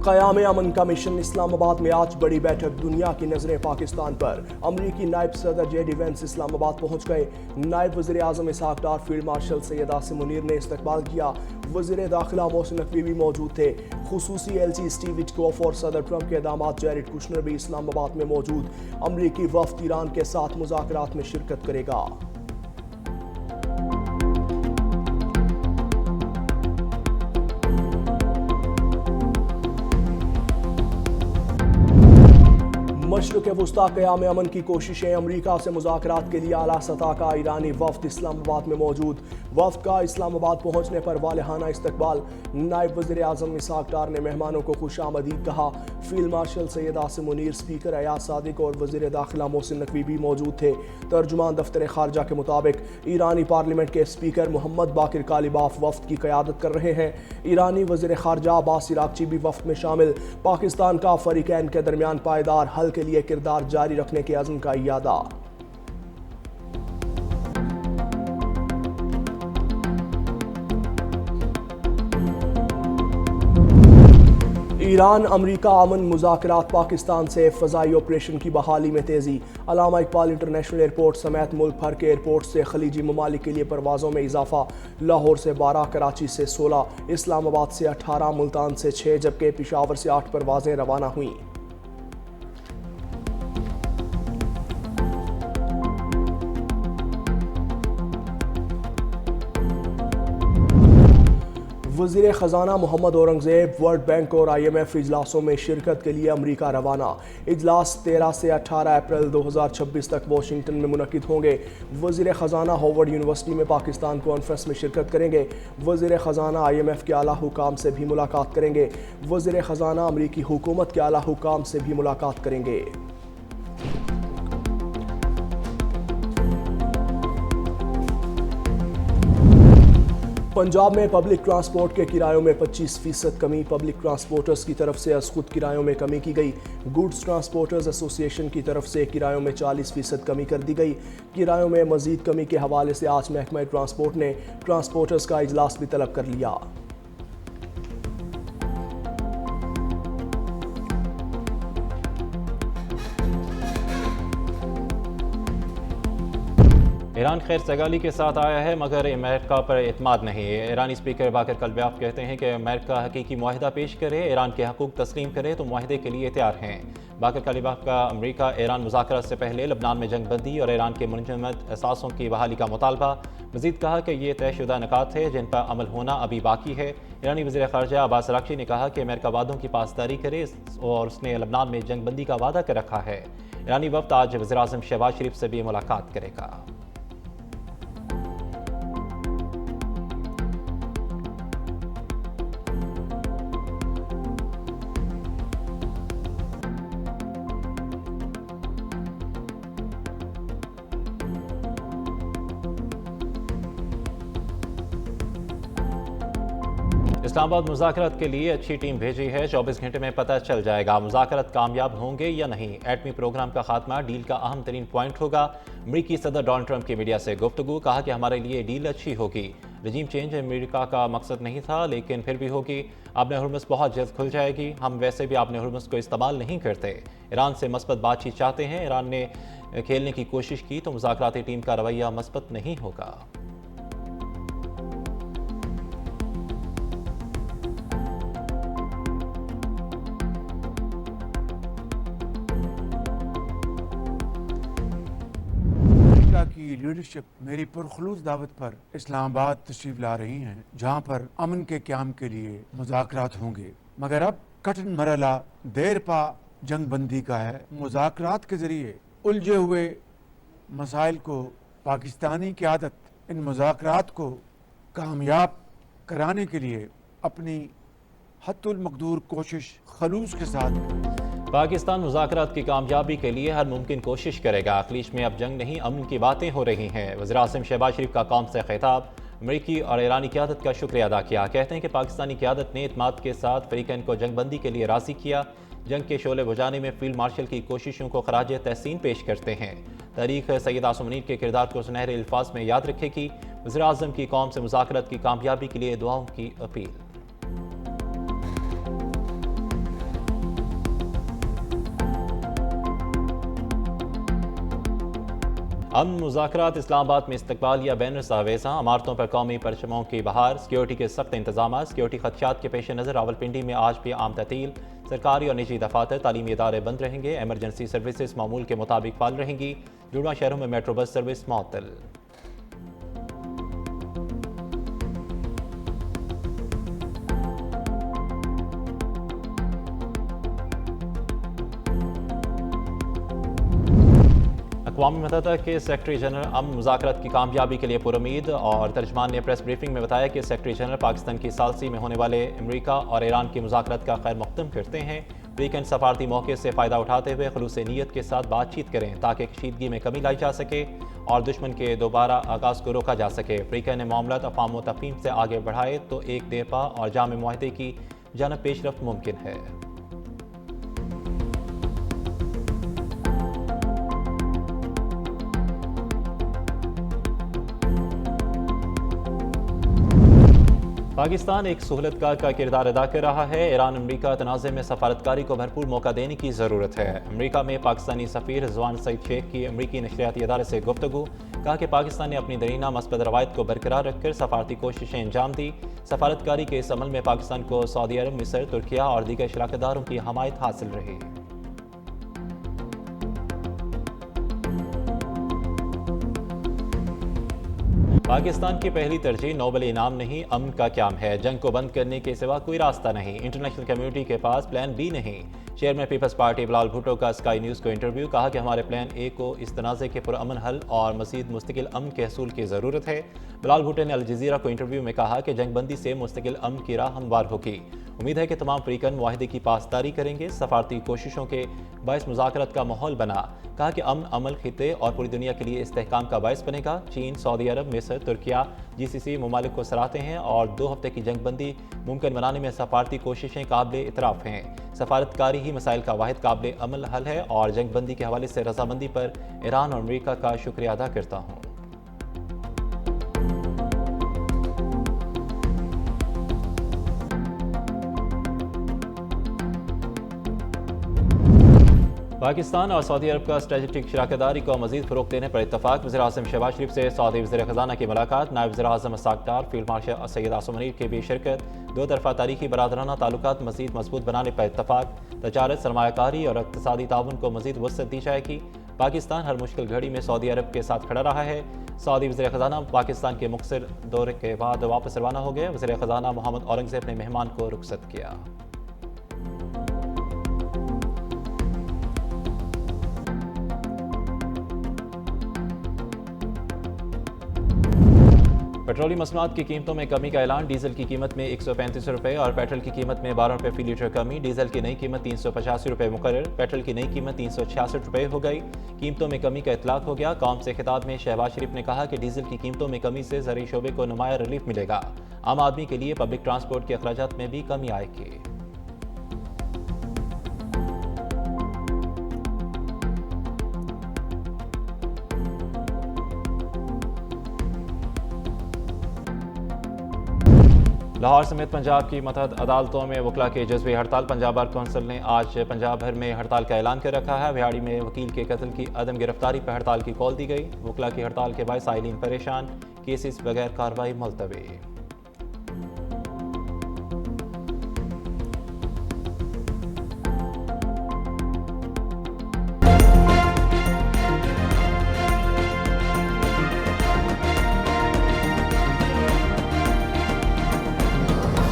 क़याम अमन commission Islamabad में आज बड़ी बैठक। दुनिया की नजरें पाकिस्तान पर। अमरीकी नायब सदर JD वेंस इस्लामाबाद पहुंच गए। नायब वज़ीर आज़म इसहाक डार, फील्ड मार्शल सैयद आसिम मुनीर ने इस्तकबाल किया। वज़ीर दाखिला मोहसिन नकवी भी मौजूद थे। खुसूसी LC स्टीव विटकॉफ और सदर ट्रंप के दामाद जैरेड कुशनर भी इस्लामाबाद में मौजूद। अमरीकी वफ़द ईरान के साथ मुज़ाकरात में शिरकत करेगा। मशरिक़ वुस्ता क़याम अमन की कोशिशें। अमरीका से मुज़ाकरात के लिए आला सतह का ईरानी वफ़द इस्लामाबाद में मौजूद। वफ़द का इस्लामाबाद पहुंचने पर वालिहाना इस्तकबाल। नायब वज़ीर आज़म इसहाक डार ने मेहमानों को खुशामदीद कहा। Field marshal Syed Asim Munir, speaker Ayaz Sadiq और वज़ीर दाखिला मोहसिन नकवी भी मौजूद थे। तर्जुमान दफ्तर खारजा के मुताबिक ईरानी पार्लियामेंट के स्पीकर मोहम्मद बाकिर कालिबाफ वफ़द की क़यादत कर रहे हैं। ईरानी वज़ीर खारजा अब्बास इराक़ची भी वफ़द में शामिल। पाकिस्तान का फ़रीक़ैन के दरमियान पायदार हल के लिए किरदार जारी रखने के अज़्म का इयादा। ईरान अमरीका अमन मुज़ाकरात। पाकिस्तान से फ़ज़ाई ऑपरेशन की बहाली में तेज़ी। अल्लामा इकबाल इंटरनेशनल एयरपोर्ट समेत मुल्क भर के एयरपोर्ट से खलीजी ममालिक के लिए परवाज़ों में इजाफा। लाहौर से 12, कराची से 16, इस्लामाबाद से 18, मुल्तान से 6 जबकि पेशावर से 8 परवाज़ें रवाना हुईं। वज़ीर ख़जाना मोहम्मद औरंगज़ेब वर्ल्ड बैंक और IMF इजलासों में शिरकत के लिए अमरीका रवाना। इजलास 13 से 18 अप्रैल 2026 तक वाशिंगटन में मुनक़िद होंगे। वज़ीर ख़जाना हार्वर्ड यूनिवर्सिटी में पाकिस्तान कॉन्फ्रेंस में शिरकत करेंगे। वज़ीर ख़जाना IMF के आला हुकाम से भी मुलाकात करेंगे। वज़ीर ख़जाना अमरीकी हुकूमत के आला हुकाम से भी मुलाकात करेंगे। पंजाब में पब्लिक ट्रांसपोर्ट के किरायों में 25% कमी। पब्लिक ट्रांसपोर्टर्स की तरफ से अज़ खुद किरायों में कमी की गई। गुड्स ट्रांसपोर्टर्स एसोसिएशन की तरफ से किरायों में 40% कमी कर दी गई। किरायों में मज़ीद कमी के हवाले से आज महकमा ट्रांसपोर्ट ने ट्रांसपोर्टर्स का इजलास भी तलब कर लिया। ईरान खैर सगाली के साथ आया है मगर अमेरिका पर एतमाद नहीं है। ईरानी स्पीकर बाकिर कालिबाफ कहते हैं कि अमेरिका हकीकी मुआहिदा पेश करे, ईरान के हकूक़ तस्लीम करे तो मुआहिदे के लिए तैयार हैं। बाकिर कालिबाफ का अमेरिका ईरान मुज़ाकरात से पहले लबनान में जंग बंदी और ईरान के मुनजमद असासों की बहाली का मुतालबा। मज़ीद कहा कि ये तयशुदा निकात है जिन पर अमल होना अभी बाकी है। ईरानी वज़ीर ख़ारजा अब्बास इराक़ची ने कहा कि अमेरिका वादों की पासदारी करे और उसने लबनान में जंग बंदी का वादा कर रखा है। ईरानी वफ़द आज वज़ीर आज़म शहबाज शरीफ से भी मुलाकात करेगा। इस्लामाबाद मुज़ाकरात के लिए अच्छी टीम भेजी है। 24 घंटे में पता चल जाएगा मुज़ाकरात कामयाब होंगे या नहीं। एटमी प्रोग्राम का खात्मा डील का अहम तरीन पॉइंट होगा। अमरीकी सदर डोनाल्ड ट्रंप की मीडिया से गुफ्तगू। कहा कि हमारे लिए डील अच्छी होगी। रजीम चेंज अमेरिका का मकसद नहीं था लेकिन फिर भी होगी। आबने हुर्मुज़ बहुत जल्द खुल जाएगी। हम वैसे भी आबने हुर्मुज़ को इस्तेमाल नहीं करते। ईरान से मस्बत बातचीत चाहते हैं। ईरान ने खेलने की कोशिश की तो मुज़ाकराती टीम का रवैया मस्बत नहीं होगा। की लीडरशिप मेरी पुरखलूस दावत पर इस्लामाबाद तशरीफ ला रही हैं, जहां पर अमन के क़याम के लिए मुज़ाकरात होंगे। मगर अब कठिन मरहला देर पा जंग बंदी का है। मुज़ाकरात के जरिए उलझे हुए मसाइल को पाकिस्तानी क़यादत इन मुज़ाकरात को कामयाब कराने के लिए अपनी हद्दुल मक़दूर कोशिश खलूस के साथ पाकिस्तान मुज़ाकरात की कामयाबी के लिए हर मुमकिन कोशिश करेगा। खलीज में अब जंग नहीं अमन की बातें हो रही हैं। वज़ीर आज़म शहबाज शरीफ का कौम से खिताब। अमरीकी और ईरानी क़यादत का शुक्रिया अदा किया। कहते हैं कि पाकिस्तानी क़यादत ने एतमाद के साथ फ़रीक़ैन को जंग बंदी के लिए राज़ी किया। जंग के शोले बुझाने में फील्ड मार्शल की कोशिशों को खराज तहसीन पेश करते हैं। तारीख सैयद आसिम मुनीर के किरदार को सुनहरे अल्फाज में याद रखेगी। वज़ीर आज़म की कौम से मुज़ाकरात की कामयाबी के लिए दुआओं की अपील। अमन मुज़ाकरात इस्लामाबाद में इस्तकबाल या बैनर सावेजा, इमारतों पर कौमी परचमों की बहार, सिक्योरिटी के सख्त इंतजाम, सिक्योरिटी खदशात के पेश नज़र रावलपिंडी में आज भी आम ततील, सरकारी और निजी दफातर तालीमी इदारे बंद रहेंगे, एमरजेंसी सर्विसेज मामूल के मुताबिक फाल रहेंगी, जुड़वा शहरों में मेट्रो बस सर्विस मअतल। अक़वाम मुत्तहिदा के सेक्रेटरी जनरल अमन मुज़ाकरात की कामयाबी के लिए पुरुमीद, और तर्जमान ने प्रेस ब्रीफिंग में बताया कि सेक्रेटरी जनरल पाकिस्तान की सालसी में होने वाले अमरीका और ईरान के मुज़ाकरात का खैर मक़दम करते हैं, लेकिन सफारती मौके से फ़ायदा उठाते हुए खुलूस नीयत के साथ बातचीत करें ताकि कशीदगी में कमी लाई जा सके और दुश्मन के दोबारा आगाज़ को रोका जा सके। अफ्रीका ने मामला अफ़ाम व तफ़हीम से आगे बढ़ाए तो एक देरपा और जाम मुआहदे की जानब पेशरफ्त मुमकिन है। पाकिस्तान एक सहूलतकार का किरदार अदा कर रहा है। ईरान अमरीका तनाज़े में सफारतकारी को भरपूर मौका देने की ज़रूरत है। अमरीका में पाकिस्तानी सफ़ीर रिजवान सईद शेख की अमरीकी नशरियाती इदारे से गुफ्तगू, कहा कि पाकिस्तान ने अपनी दरीना मस्बत रवायत को बरकरार रखकर सफारती कोशिशें अंजाम दी। सफारतकारी के इस अमल में पाकिस्तान को सऊदी अरब, मिस्र, तुर्किया और दीगर शराकतदारों की हमायत हासिल रही। पाकिस्तान की पहली तरजीह नोबेल इनाम नहीं, अमन का क्याम है। जंग को बंद करने के सिवा कोई रास्ता नहीं। इंटरनेशनल कम्युनिटी के पास प्लान बी नहीं। Chairman People's party Bilal Bhutto का स्काई न्यूज़ को इंटरव्यू, कहा कि हमारे प्लान ए को इस तनाज़े के पुरअमन हल और मज़ीद मुस्तकिल अमन के हसूल की ज़रूरत है। बिलाल भुट्टो ने अल जज़ीरा को इंटरव्यू में कहा कि जंग बंदी से मुस्तकिल अमन की राह हमवार होगी। उम्मीद है कि तमाम फ़रीक़न मुआहदे की पासदारी करेंगे। सफारती कोशिशों के बायस मुज़ाकरात का माहौल बना, कहा कि अमन अमल खिते और पूरी दुनिया के लिए इस्तेहकाम का बायस बनेगा। चीन, सऊदी अरब, मिस्र, तुर्किया GCC ममालिक को सराहते हैं और 2 हफ्ते की जंग बंदी मुमकिन बनाने में सफारती कोशिशें काबिल इतराफ़ हैं। सफारतकारी ही मसाइल का वाहिद काबिल अमल हल है और जंग बंदी के हवाले से रजामंदी पर ईरान और अमरीका का शुक्रिया अदा करता हूँ। पाकिस्तान और सऊदी अरब का स्ट्रेटेजिक शराकतदारी को मज़ीद फ़रोग़ देने पर इत्तफ़ाक़। वज़ीर-ए-आज़म शहबाज शरीफ से सऊदी वज़ीर ख़ज़ाना की मुलाकात, नायब वज़ीर-ए-आज़म इसहाक़ डार, फील्ड मार्शल सैयद आसिम मुनीर की भी शिरकत। 2 तरफ़ा तारीख़ी बरादराना ताल्लुकात मज़ीद मजबूत बनाने पर इत्तफ़ाक़। तजारत, सरमायाकारी और इक़्तिसादी ताउन को मज़ीद वुसअत दी जाएगी। पाकिस्तान हर मुश्किल घड़ी में सऊदी अरब के साथ खड़ा रहा है। सऊदी वज़ीर ख़ज़ाना पाकिस्तान के मुक़स्सिर दौरे के बाद वापस रवाना हो गए। वज़ीर ख़ज़ाना मोहम्मद औरंगज़ेब ने मेहमान को रुख़सत किया। पेट्रोलियम मसनूआत की कीमतों में कमी का ऐलान। डीजल की कीमत में 135 रुपये और पेट्रोल की कीमत में 12 रुपये फ़ी लीटर कमी। डीजल की नई कीमत 385 रुपये मुकर्रर, पेट्रोल की नई कीमत 366 रुपये हो गई। कीमतों में कमी का इतलाक हो गया। कौम से खिताब में शहबाज शरीफ ने कहा कि डीजल की कीमतों में कमी से ज़रूरी शोबे को नुमाया रिलीफ मिलेगा। आम आदमी के लिए पब्लिक ट्रांसपोर्ट के अखराजात में भी कमी आएगी। लाहौर समेत पंजाब की मतहद अदालतों में वकला के जज्बे हड़ताल। पंजाब बार कौंसिल ने आज पंजाब भर में हड़ताल का ऐलान कर रखा है। बिहाड़ी में वकील के कत्ल की अदम गिरफ्तारी पर हड़ताल की कॉल दी गई। वकला की हड़ताल के बायस आइलीन परेशान, केसेस बगैर कार्रवाई मुलतवी।